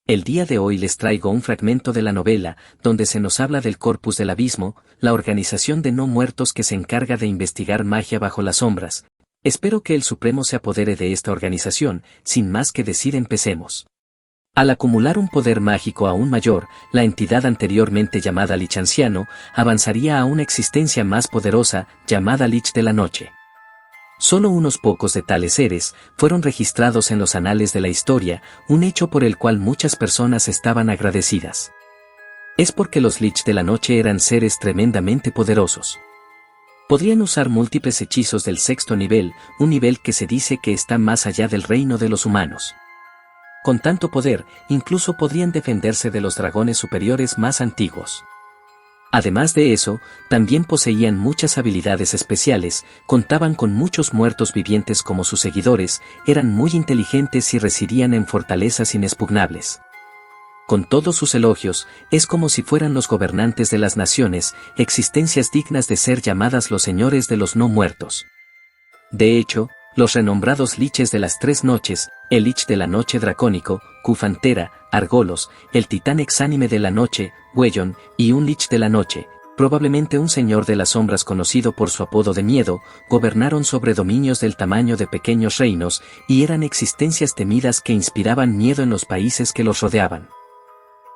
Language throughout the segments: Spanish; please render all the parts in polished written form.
El día de hoy les traigo un fragmento de la novela, donde se nos habla del Corpus del Abismo, la organización de no muertos que se encarga de investigar magia bajo las sombras. Espero que el Supremo se apodere de esta organización, sin más que decir empecemos. Al acumular un poder mágico aún mayor, la entidad anteriormente llamada Lich Anciano, avanzaría a una existencia más poderosa, llamada Lich de la Noche. Solo unos pocos de tales seres fueron registrados en los anales de la historia, un hecho por el cual muchas personas estaban agradecidas. Es porque los Lich de la Noche eran seres tremendamente poderosos. Podrían usar múltiples hechizos del sexto nivel, un nivel que se dice que está más allá del reino de los humanos. Con tanto poder, incluso podrían defenderse de los dragones superiores más antiguos. Además de eso, también poseían muchas habilidades especiales, contaban con muchos muertos vivientes como sus seguidores, eran muy inteligentes y residían en fortalezas inexpugnables. Con todos sus elogios, es como si fueran los gobernantes de las naciones, existencias dignas de ser llamadas los señores de los no muertos. De hecho, los renombrados liches de las tres noches, el Lich de la Noche Dracónico, Cufantera, Argolos, el titán exánime de la noche, Wellon, y un Lich de la Noche, probablemente un señor de las sombras conocido por su apodo de Miedo, gobernaron sobre dominios del tamaño de pequeños reinos, y eran existencias temidas que inspiraban miedo en los países que los rodeaban.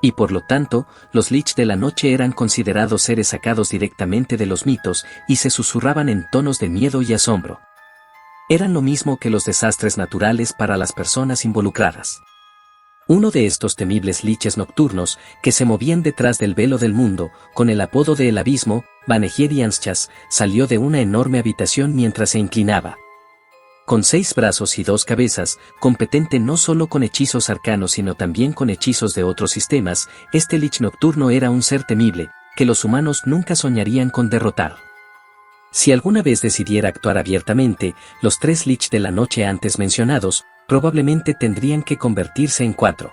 Y por lo tanto, los Lich de la Noche eran considerados seres sacados directamente de los mitos, y se susurraban en tonos de miedo y asombro. Eran lo mismo que los desastres naturales para las personas involucradas. Uno de estos temibles liches nocturnos, que se movían detrás del velo del mundo, con el apodo de El Abismo, Vanegerianschas, salió de una enorme habitación mientras se inclinaba. Con 6 brazos y 2 cabezas, competente no solo con hechizos arcanos sino también con hechizos de otros sistemas, este lich nocturno era un ser temible, que los humanos nunca soñarían con derrotar. Si alguna vez decidiera actuar abiertamente, los 3 Lich de la Noche antes mencionados, probablemente tendrían que convertirse en 4.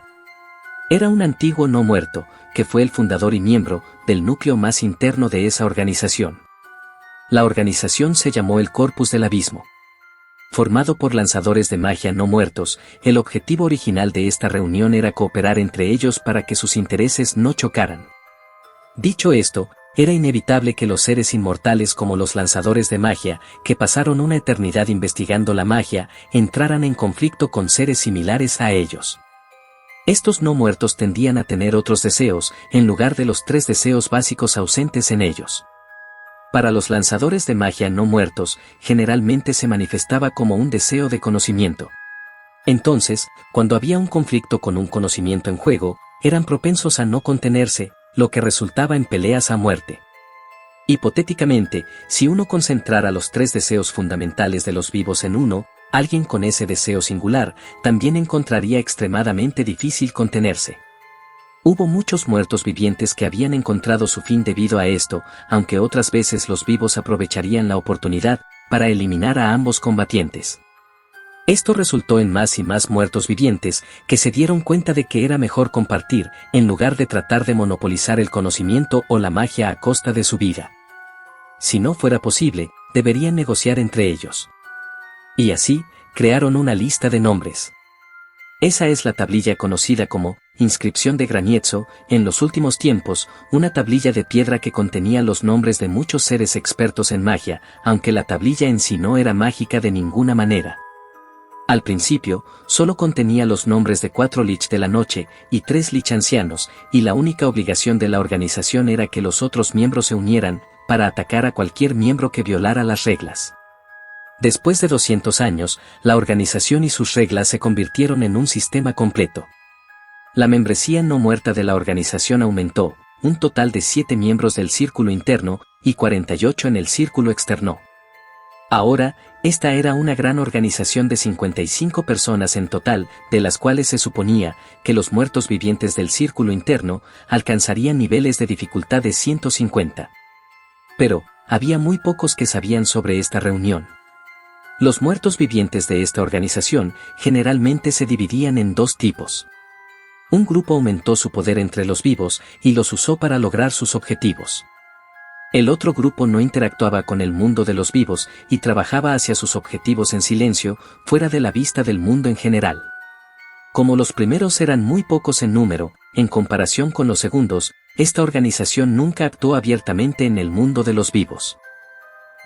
Era un antiguo no muerto, que fue el fundador y miembro del núcleo más interno de esa organización. La organización se llamó el Corpus del Abismo. Formado por lanzadores de magia no muertos, el objetivo original de esta reunión era cooperar entre ellos para que sus intereses no chocaran. Dicho esto, era inevitable que los seres inmortales como los lanzadores de magia, que pasaron una eternidad investigando la magia, entraran en conflicto con seres similares a ellos. Estos no muertos tendían a tener otros deseos, en lugar de los 3 deseos básicos ausentes en ellos. Para los lanzadores de magia no muertos, generalmente se manifestaba como un deseo de conocimiento. Entonces, cuando había un conflicto con un conocimiento en juego, eran propensos a no contenerse, lo que resultaba en peleas a muerte. Hipotéticamente, si uno concentrara los 3 deseos fundamentales de los vivos en uno, alguien con ese deseo singular también encontraría extremadamente difícil contenerse. Hubo muchos muertos vivientes que habían encontrado su fin debido a esto, aunque otras veces los vivos aprovecharían la oportunidad para eliminar a ambos combatientes. Esto resultó en más y más muertos vivientes que se dieron cuenta de que era mejor compartir, en lugar de tratar de monopolizar el conocimiento o la magia a costa de su vida. Si no fuera posible, deberían negociar entre ellos. Y así, crearon una lista de nombres. Esa es la tablilla conocida como inscripción de Granietzo. En los últimos tiempos, una tablilla de piedra que contenía los nombres de muchos seres expertos en magia, aunque la tablilla en sí no era mágica de ninguna manera. Al principio, solo contenía los nombres de 4 Lich de la Noche y 3 Lich ancianos, y la única obligación de la organización era que los otros miembros se unieran para atacar a cualquier miembro que violara las reglas. Después de 200 años, la organización y sus reglas se convirtieron en un sistema completo. La membresía no muerta de la organización aumentó, un total de 7 miembros del círculo interno y 48 en el círculo externo. Ahora, esta era una gran organización de 55 personas en total, de las cuales se suponía que los muertos vivientes del círculo interno alcanzarían niveles de dificultad de 150. Pero, había muy pocos que sabían sobre esta reunión. Los muertos vivientes de esta organización generalmente se dividían en 2 tipos. Un grupo aumentó su poder entre los vivos y los usó para lograr sus objetivos. El otro grupo no interactuaba con el mundo de los vivos y trabajaba hacia sus objetivos en silencio, fuera de la vista del mundo en general. Como los primeros eran muy pocos en número, en comparación con los segundos, esta organización nunca actuó abiertamente en el mundo de los vivos.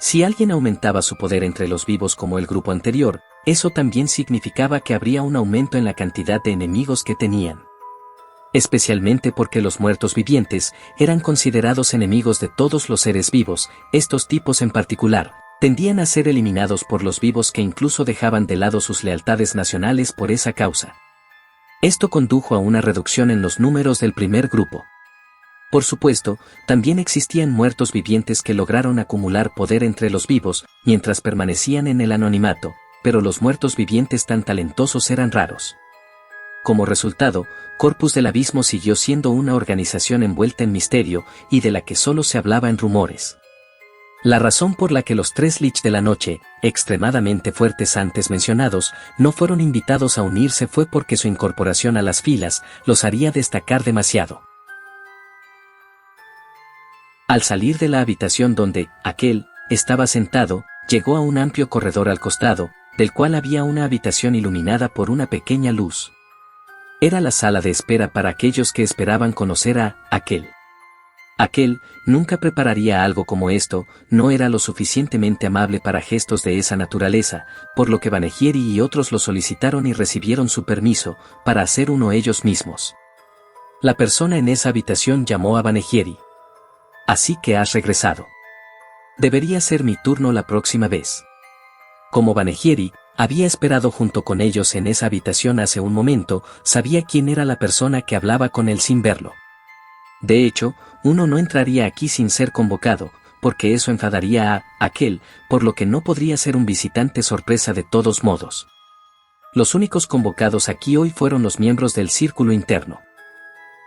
Si alguien aumentaba su poder entre los vivos como el grupo anterior, eso también significaba que habría un aumento en la cantidad de enemigos que tenían. Especialmente porque los muertos vivientes eran considerados enemigos de todos los seres vivos, estos tipos en particular, tendían a ser eliminados por los vivos que incluso dejaban de lado sus lealtades nacionales por esa causa. Esto condujo a una reducción en los números del primer grupo. Por supuesto, también existían muertos vivientes que lograron acumular poder entre los vivos, mientras permanecían en el anonimato, pero los muertos vivientes tan talentosos eran raros. Como resultado, Corpus del Abismo siguió siendo una organización envuelta en misterio y de la que solo se hablaba en rumores. La razón por la que los 3 Lich de la Noche, extremadamente fuertes antes mencionados, no fueron invitados a unirse fue porque su incorporación a las filas los haría destacar demasiado. Al salir de la habitación donde aquel estaba sentado, llegó a un amplio corredor al costado, del cual había una habitación iluminada por una pequeña luz. Era la sala de espera para aquellos que esperaban conocer a aquel. Aquel nunca prepararía algo como esto, no era lo suficientemente amable para gestos de esa naturaleza, por lo que Banheiri y otros lo solicitaron y recibieron su permiso para hacer uno ellos mismos. La persona en esa habitación llamó a Banheiri. Así que has regresado. Debería ser mi turno la próxima vez. Como Banheiri había esperado junto con ellos en esa habitación hace un momento, sabía quién era la persona que hablaba con él sin verlo. De hecho, uno no entraría aquí sin ser convocado, porque eso enfadaría a aquel, por lo que no podría ser un visitante sorpresa de todos modos. Los únicos convocados aquí hoy fueron los miembros del círculo interno.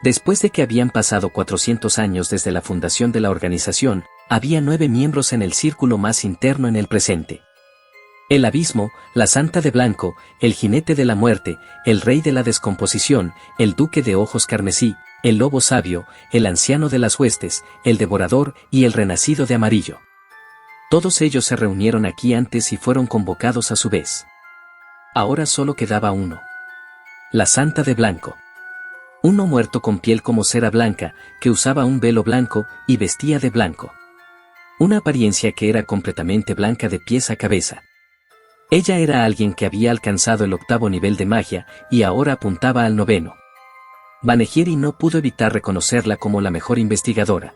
Después de que habían pasado 400 años desde la fundación de la organización, había 9 miembros en el círculo más interno en el presente. El Abismo, la Santa de Blanco, el Jinete de la Muerte, el Rey de la Descomposición, el Duque de Ojos Carmesí, el Lobo Sabio, el Anciano de las Huestes, el Devorador y el Renacido de Amarillo. Todos ellos se reunieron aquí antes y fueron convocados a su vez. Ahora solo quedaba uno. La Santa de Blanco. Uno muerto con piel como cera blanca, que usaba un velo blanco y vestía de blanco. Una apariencia que era completamente blanca de pies a cabeza. Ella era alguien que había alcanzado el 8º nivel de magia y ahora apuntaba al 9º. Banheiri no pudo evitar reconocerla como la mejor investigadora.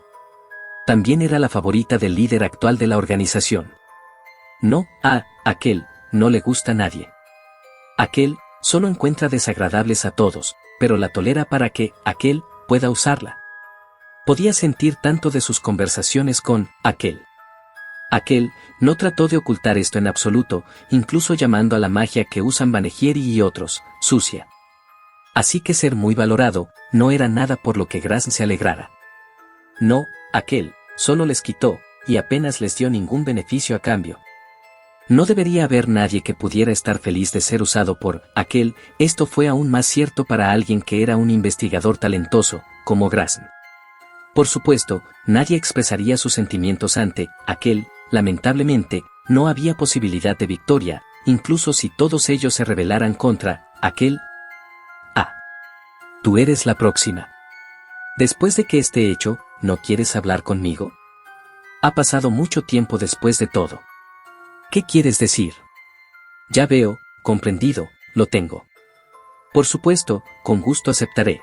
También era la favorita del líder actual de la organización. No, aquel, no le gusta a nadie. Aquel, solo encuentra desagradables a todos, pero la tolera para que aquel pueda usarla. Podía sentir tanto de sus conversaciones con aquel. Aquel no trató de ocultar esto en absoluto, incluso llamando a la magia que usan Banheiri y otros, sucia. Así que ser muy valorado, no era nada por lo que Grasn se alegrara. No, aquel, solo les quitó, y apenas les dio ningún beneficio a cambio. No debería haber nadie que pudiera estar feliz de ser usado por aquel, esto fue aún más cierto para alguien que era un investigador talentoso, como Grasn. Por supuesto, nadie expresaría sus sentimientos ante aquel, lamentablemente, no había posibilidad de victoria, incluso si todos ellos se rebelaran contra aquel. Tú eres la próxima. Después de que esté hecho, ¿no quieres hablar conmigo? Ha pasado mucho tiempo después de todo. ¿Qué quieres decir? Ya veo, comprendido, lo tengo. Por supuesto, con gusto aceptaré.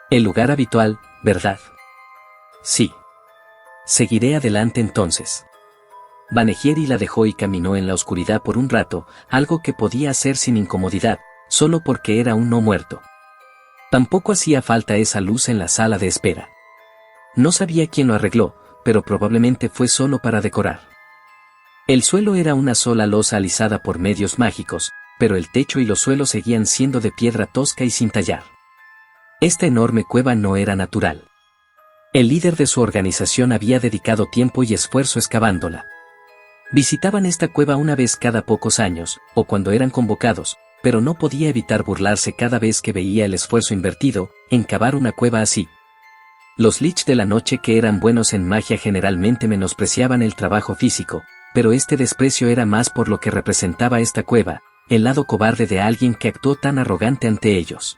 El lugar habitual, ¿verdad? Sí. Seguiré adelante entonces. Banheiri la dejó y caminó en la oscuridad por un rato, algo que podía hacer sin incomodidad, solo porque era un no muerto. Tampoco hacía falta esa luz en la sala de espera. No sabía quién lo arregló, pero probablemente fue solo para decorar. El suelo era una sola losa alisada por medios mágicos, pero el techo y los suelos seguían siendo de piedra tosca y sin tallar. Esta enorme cueva no era natural. El líder de su organización había dedicado tiempo y esfuerzo excavándola. Visitaban esta cueva una vez cada pocos años, o cuando eran convocados, pero no podía evitar burlarse cada vez que veía el esfuerzo invertido en cavar una cueva así. Los Lich de la Noche que eran buenos en magia generalmente menospreciaban el trabajo físico, pero este desprecio era más por lo que representaba esta cueva, el lado cobarde de alguien que actuó tan arrogante ante ellos.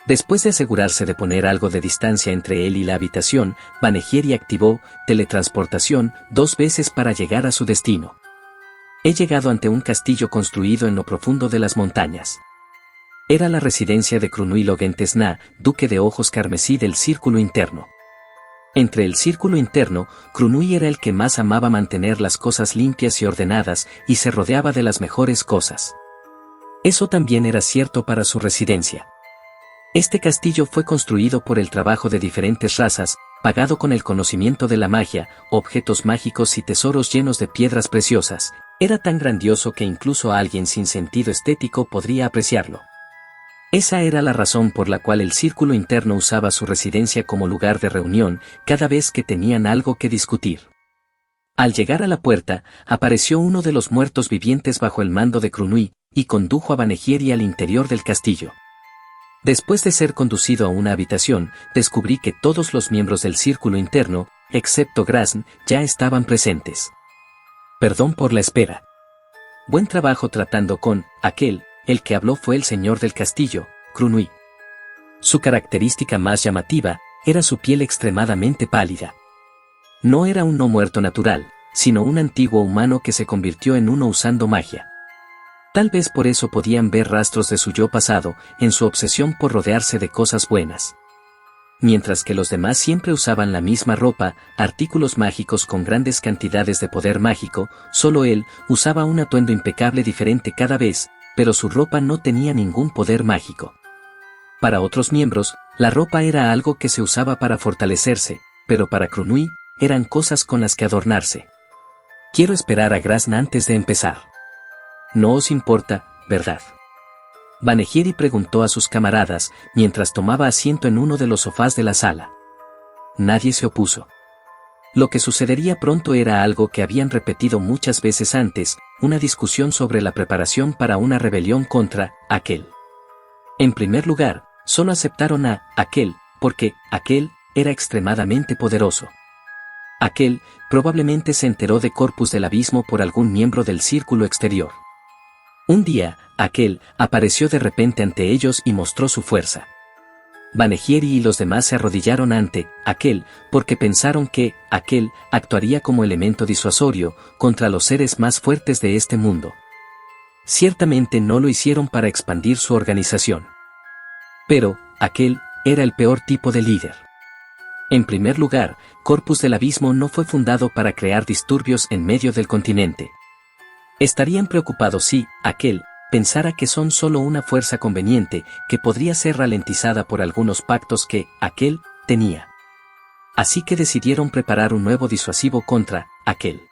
Después de asegurarse de poner algo de distancia entre él y la habitación, Banhegieri activó teletransportación 2 veces para llegar a su destino. He llegado ante un castillo construido en lo profundo de las montañas. Era la residencia de Crunui Logentesna, duque de ojos carmesí del Círculo Interno. Entre el Círculo Interno, Crunui era el que más amaba mantener las cosas limpias y ordenadas y se rodeaba de las mejores cosas. Eso también era cierto para su residencia. Este castillo fue construido por el trabajo de diferentes razas, pagado con el conocimiento de la magia, objetos mágicos y tesoros llenos de piedras preciosas. Era tan grandioso que incluso alguien sin sentido estético podría apreciarlo. Esa era la razón por la cual el Círculo Interno usaba su residencia como lugar de reunión cada vez que tenían algo que discutir. Al llegar a la puerta, apareció uno de los muertos vivientes bajo el mando de Crunui, y condujo a Banhegieri al interior del castillo. Después de ser conducido a una habitación, descubrí que todos los miembros del Círculo Interno, excepto Grasn, ya estaban presentes. Perdón por la espera. Buen trabajo tratando con aquel. El que habló fue el señor del castillo, Crunui. Su característica más llamativa era su piel extremadamente pálida. No era un no muerto natural, sino un antiguo humano que se convirtió en uno usando magia. Tal vez por eso podían ver rastros de su yo pasado en su obsesión por rodearse de cosas buenas. Mientras que los demás siempre usaban la misma ropa, artículos mágicos con grandes cantidades de poder mágico, solo él usaba un atuendo impecable diferente cada vez, pero su ropa no tenía ningún poder mágico. Para otros miembros, la ropa era algo que se usaba para fortalecerse, pero para Crunui, eran cosas con las que adornarse. Quiero esperar a Grasn antes de empezar. No os importa, ¿verdad? Banhegieri preguntó a sus camaradas, mientras tomaba asiento en uno de los sofás de la sala. Nadie se opuso. Lo que sucedería pronto era algo que habían repetido muchas veces antes, una discusión sobre la preparación para una rebelión contra aquel. En primer lugar, solo aceptaron a aquel, porque aquel era extremadamente poderoso. Aquel probablemente se enteró de Corpus del Abismo por algún miembro del círculo exterior. Un día, aquel apareció de repente ante ellos y mostró su fuerza. Banhegieri y los demás se arrodillaron ante aquel porque pensaron que aquel actuaría como elemento disuasorio contra los seres más fuertes de este mundo. Ciertamente no lo hicieron para expandir su organización. Pero aquel era el peor tipo de líder. En primer lugar, Corpus del Abismo no fue fundado para crear disturbios en medio del continente. Estarían preocupados si aquel pensara que son solo una fuerza conveniente que podría ser ralentizada por algunos pactos que aquel tenía. Así que decidieron preparar un nuevo disuasivo contra aquel.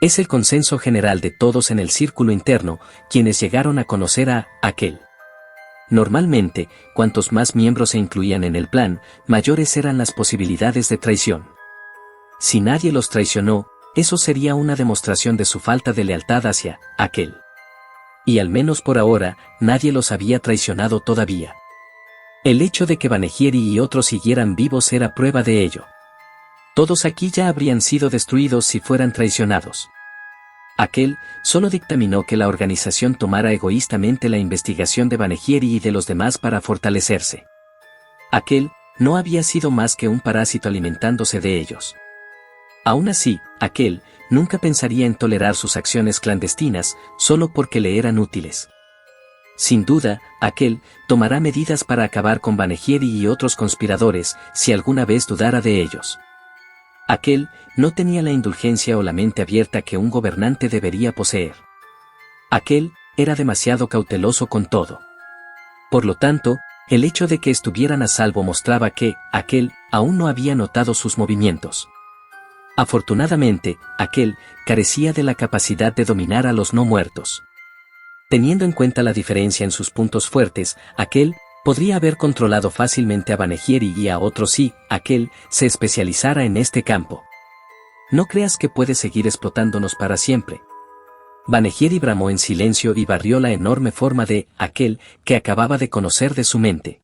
Es el consenso general de todos en el Círculo Interno, quienes llegaron a conocer a aquel. Normalmente, cuantos más miembros se incluían en el plan, mayores eran las posibilidades de traición. Si nadie los traicionó, eso sería una demostración de su falta de lealtad hacia aquel. Y al menos por ahora, nadie los había traicionado todavía. El hecho de que Banhegieri y otros siguieran vivos era prueba de ello. Todos aquí ya habrían sido destruidos si fueran traicionados. Aquel solo dictaminó que la organización tomara egoístamente la investigación de Banhegieri y de los demás para fortalecerse. Aquel no había sido más que un parásito alimentándose de ellos. Aún así, aquel nunca pensaría en tolerar sus acciones clandestinas solo porque le eran útiles. Sin duda, aquel tomará medidas para acabar con Banhegieri y otros conspiradores si alguna vez dudara de ellos. Aquel no tenía la indulgencia o la mente abierta que un gobernante debería poseer. Aquel era demasiado cauteloso con todo. Por lo tanto, el hecho de que estuvieran a salvo mostraba que aquel aún no había notado sus movimientos. Afortunadamente, aquel carecía de la capacidad de dominar a los no muertos. Teniendo en cuenta la diferencia en sus puntos fuertes, aquel podría haber controlado fácilmente a Banhegieri y a otros si aquel se especializara en este campo. No creas que puede seguir explotándonos para siempre. Banhegieri bramó en silencio y barrió la enorme forma de aquel que acababa de conocer de su mente.